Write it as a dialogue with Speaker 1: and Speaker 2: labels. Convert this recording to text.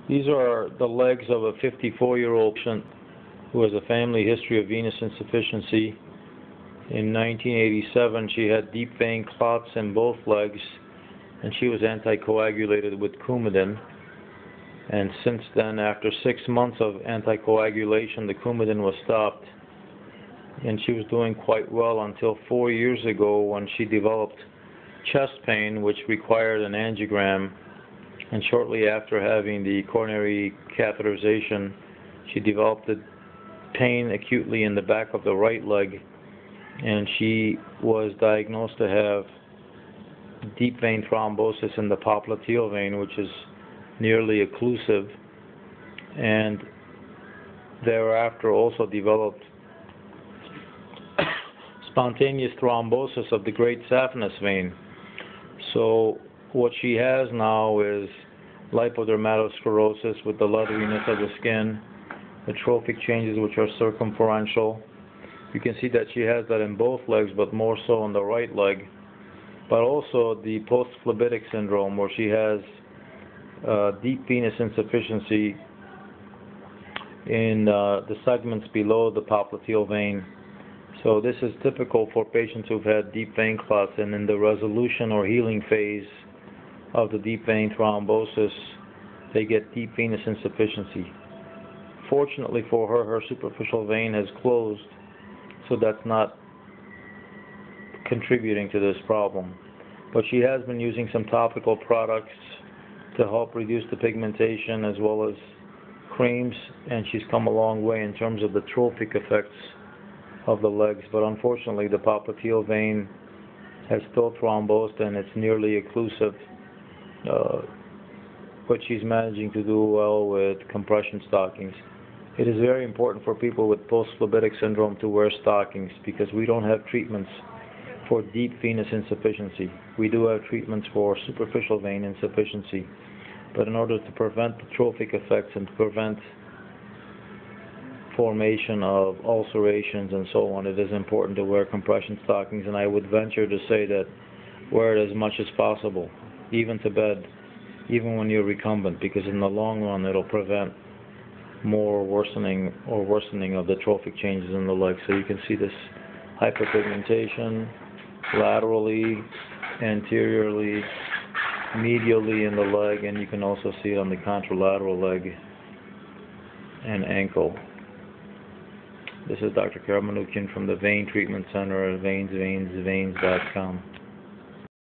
Speaker 1: These are the legs of a 54-year-old patient who has a family history of venous insufficiency. In 1987, she had deep vein clots in both legs, and she was anticoagulated with Coumadin. And since then, after 6 months of anticoagulation, the Coumadin was stopped. And she was doing quite well until 4 years ago when she developed chest pain, which required an angiogram. And shortly after having the coronary catheterization, she developed the pain acutely in the back of the right leg, and she was diagnosed to have deep vein thrombosis in the popliteal vein, which is nearly occlusive, and thereafter also developed spontaneous thrombosis of the great saphenous vein. So what she has now is lipodermatosclerosis with the leatheriness of the skin, atrophic changes which are circumferential. You can see that she has that in both legs, but more so on the right leg. But also the post-phlebitic syndrome, where she has deep venous insufficiency in the segments below the popliteal vein. So this is typical for patients who've had deep vein clots, and in the resolution or healing phase of the deep vein thrombosis, they get deep venous insufficiency. Fortunately for her, her superficial vein has closed, so that's not contributing to this problem. But she has been using some topical products to help reduce the pigmentation, as well as creams, and she's come a long way in terms of the trophic effects of the legs. But unfortunately, the popliteal vein has still thrombosed and it's nearly occlusive. But she's managing to do well with compression stockings. It is very important for people with post-phlebitic syndrome to wear stockings, because we don't have treatments for deep venous insufficiency. We do have treatments for superficial vein insufficiency. But in order to prevent the trophic effects and to prevent formation of ulcerations and so on, it is important to wear compression stockings, and I would venture to say that wear it as much as possible, even to bed, even when you're recumbent, because in the long run it'll prevent more worsening of the trophic changes in the leg. So you can see this hyperpigmentation laterally, anteriorly, medially in the leg, and you can also see it on the contralateral leg and ankle. This is Dr. Karamanoukian from the Vein Treatment Center at veinsveins.com.